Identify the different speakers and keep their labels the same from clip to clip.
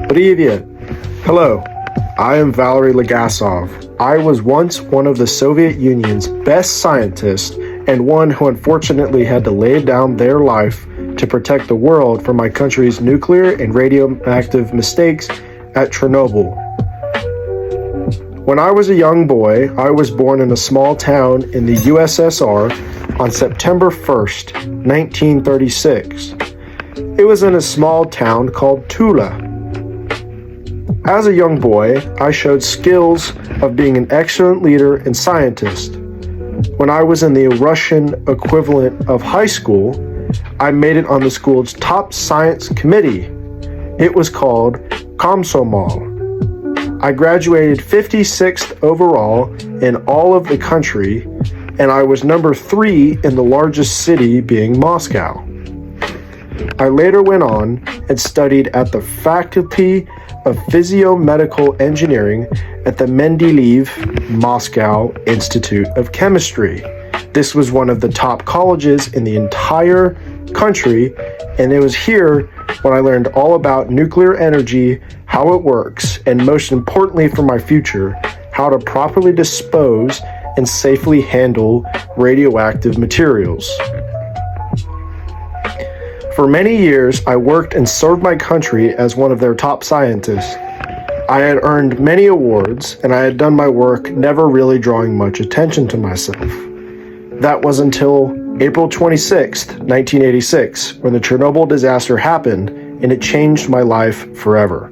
Speaker 1: Привет. Hello, I am Valey Legasov. I was once one of the Soviet Union's best scientists and one who unfortunately had to lay down their life to protect the world from my country's nuclear and radioactive mistakes at Chernobyl. When I was a young boy, I was born in a small town in the USSR on September 1st, 1936. It was in a small town called Tula. As a young boy, I showed skills of being an excellent leader and scientist. When I was in the Russian equivalent of high school, I made it on the school's top science committee. It was called Komsomol. I graduated 56th overall in all of the country, and I was number 3 in the largest city, being Moscow. I later went on and studied at the Faculty of Physio-Medical Engineering at the Mendeleev Moscow Institute of Chemistry. This was one of the top colleges in the entire country, and it was here when I learned all about nuclear energy, how it works, and most importantly for my future, how to properly dispose and safely handle radioactive materials. For many years, I worked and served my country as one of their top scientists. I had earned many awards, and I had done my work never really drawing much attention to myself. That was until April 26, 1986, when the Chernobyl disaster happened, and it changed my life forever.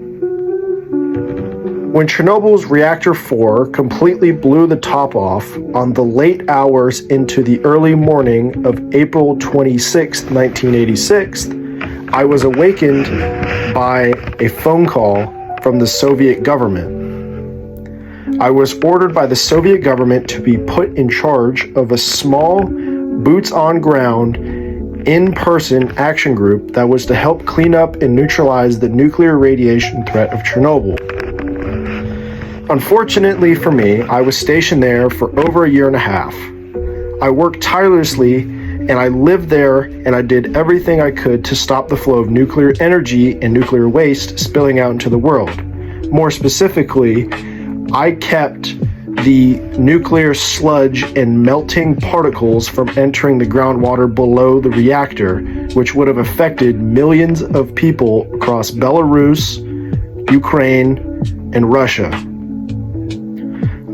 Speaker 1: When Chernobyl's reactor 4 completely blew the top off on the late hours into the early morning of April 26, 1986, I was awakened by a phone call from the Soviet government. I was ordered by the Soviet government to be put in charge of a small, boots-on-ground, in-person action group that was to help clean up and neutralize the nuclear radiation threat of Chernobyl. Unfortunately for me, I was stationed there for over a year and a half. I worked tirelessly, and I lived there, and I did everything I could to stop the flow of nuclear energy and nuclear waste spilling out into the world. More specifically, I kept the nuclear sludge and melting particles from entering the groundwater below the reactor, which would have affected millions of people across Belarus, Ukraine, and Russia.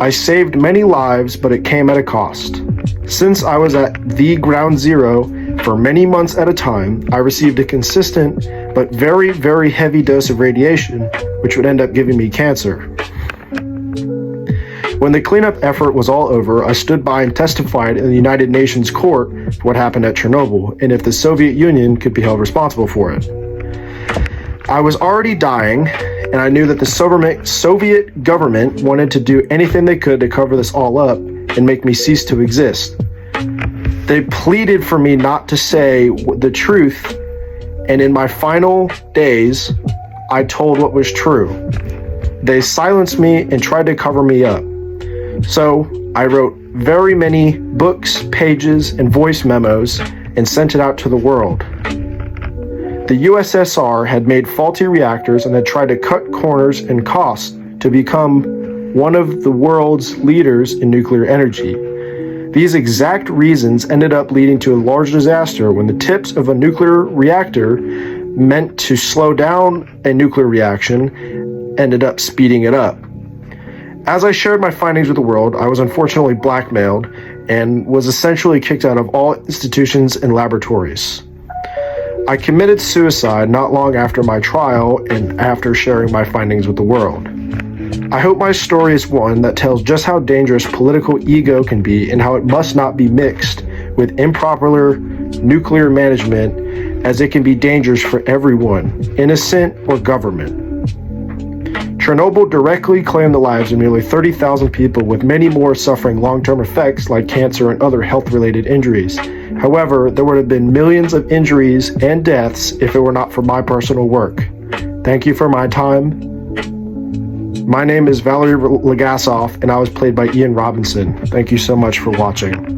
Speaker 1: I saved many lives, but it came at a cost. Since I was at the ground zero for many months at a time, I received a consistent but very, very heavy dose of radiation, which would end up giving me cancer. When the cleanup effort was all over, I stood by and testified in the United Nations court for what happened at Chernobyl and if the Soviet Union could be held responsible for it. I was already dying, and I knew that the Soviet government wanted to do anything they could to cover this all up and make me cease to exist. They pleaded for me not to say the truth, and in my final days, I told what was true. They silenced me and tried to cover me up. So I wrote very many books, pages, and voice memos and sent it out to the world. The USSR had made faulty reactors and had tried to cut corners and costs to become one of the world's leaders in nuclear energy. These exact reasons ended up leading to a large disaster when the tips of a nuclear reactor meant to slow down a nuclear reaction ended up speeding it up. As I shared my findings with the world, I was unfortunately blackmailed and was essentially kicked out of all institutions and laboratories. I committed suicide not long after my trial and after sharing my findings with the world. I hope my story is one that tells just how dangerous political ego can be and how it must not be mixed with improper nuclear management, as it can be dangerous for everyone, innocent or government. Chernobyl directly claimed the lives of nearly 30,000 people, with many more suffering long-term effects like cancer and other health-related injuries. However, there would have been millions of injuries and deaths if it were not for my personal work. Thank you for my time. My name is Valey Legasov, and I was played by Ian Robinson. Thank you so much for watching.